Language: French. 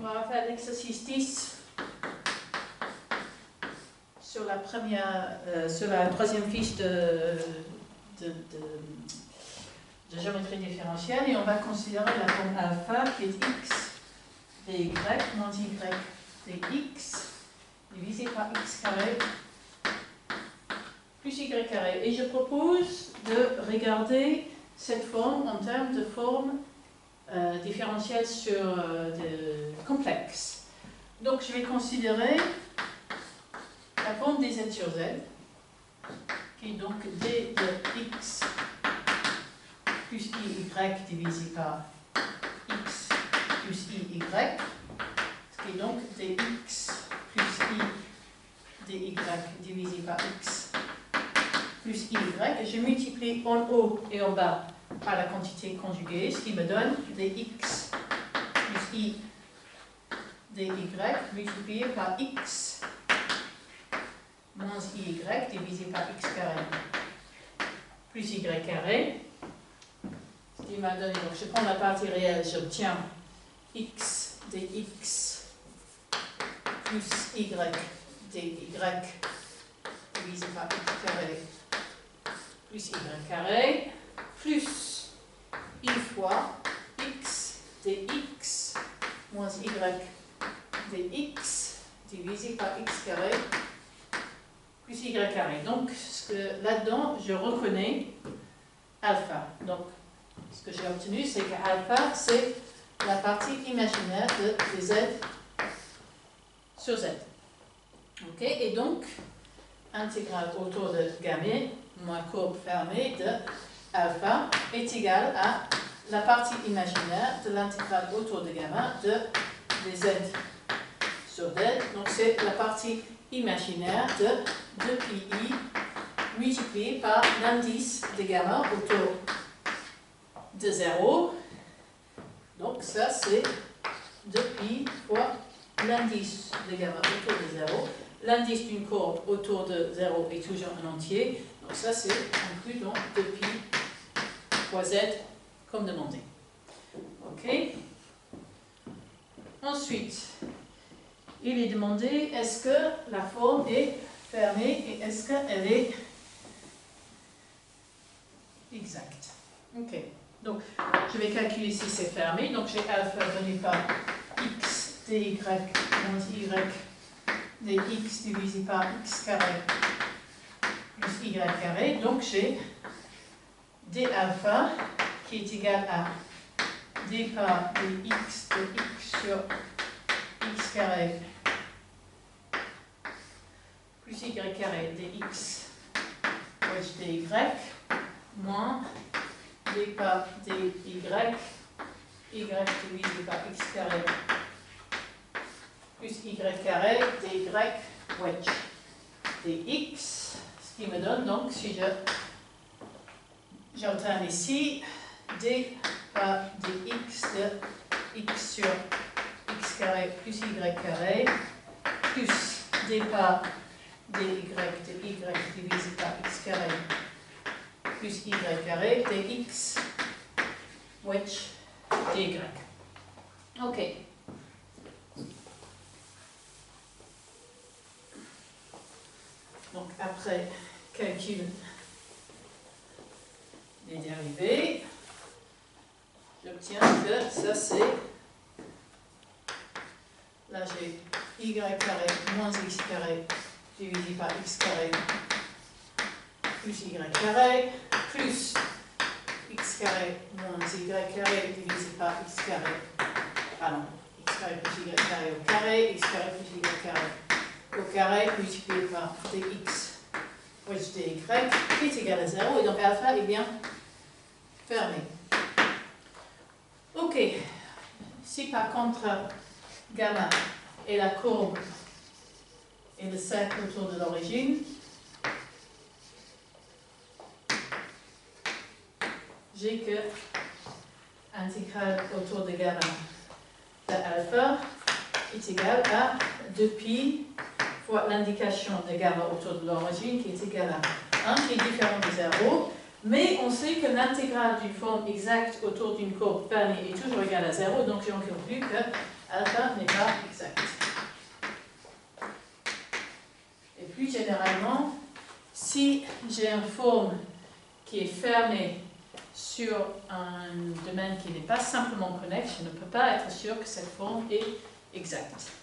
on va faire l'exercice 10 sur la troisième fiche de géométrie différentielle, et on va considérer la forme alpha qui est x dy moins y dx divisé par x carré plus y carré. Et je propose de regarder cette forme en termes de forme différentielle sur complexe. Donc je vais considérer la forme des z sur z, qui est donc d de x plus iy divisé par x plus iy, ce qui est donc dx plus i dy divisé par x plus iy, et je multiplie en haut et en bas par la quantité conjuguée, ce qui me donne dx plus i dy multiplié par x moins iy divisé par x carré plus y carré, ce qui m'a donné, donc je prends la partie réelle, j'obtiens x dx plus y dy divisé par x carré plus y carré plus i fois x dx moins y dx divisé par x carré plus y carré. Donc là-dedans, je reconnais alpha. Donc, ce que j'ai obtenu, c'est que alpha, c'est la partie imaginaire de z sur z. Ok, et donc, intégrale autour de gamma moins courbe fermée de alpha est égale à la partie imaginaire de l'intégrale autour de gamma de z sur z. Donc, c'est la partie imaginaire de 2pi multiplié par l'indice de gamma autour de 0. Donc ça c'est 2pi fois l'indice de gamma autour de 0. L'indice d'une courbe autour de 0 est toujours un entier. Donc ça c'est inclus dans 2pi fois z comme demandé. Ok. Ensuite, il est demandé est-ce que la forme est fermée et est-ce qu'elle est exacte. Ok, donc je vais calculer si c'est fermé. Donc j'ai alpha donné par x dy moins y dx divisé par x carré plus y carré. Donc j'ai d alpha qui est égal à d par dx de x sur x carré plus y carré dx wedge dy moins d par dy y divisé par x carré plus y carré dy wedge dx, ce qui me donne donc, si j'obtiens ici d par dx de x sur x carré plus y carré plus d par dy de y divisé par x carré plus y carré dx wedge dy. Ok. Donc après calcul des dérivés, j'obtiens que ça c'est, là j'ai y carré moins x carré divisé par x carré plus y carré plus x carré moins y carré divisé par x carré, pardon, x carré plus y carré au carré, x carré plus y carré au carré multiplié par dx wedge dy qui est égal à 0, et donc alpha est bien fermé. Ok, si par contre gamma est la courbe et le cercle autour de l'origine, j'ai que intégrale autour de gamma de alpha est égale à 2pi fois l'indication de gamma autour de l'origine qui est égale à 1, qui est différent de 0, mais on sait que l'intégrale d'une forme exacte autour d'une courbe fermée est toujours égale à 0, donc j'en conclus que alpha n'est pas exact. Et plus généralement, si j'ai une forme qui est fermée sur un domaine qui n'est pas simplement connexe, je ne peux pas être sûr que cette forme est exacte.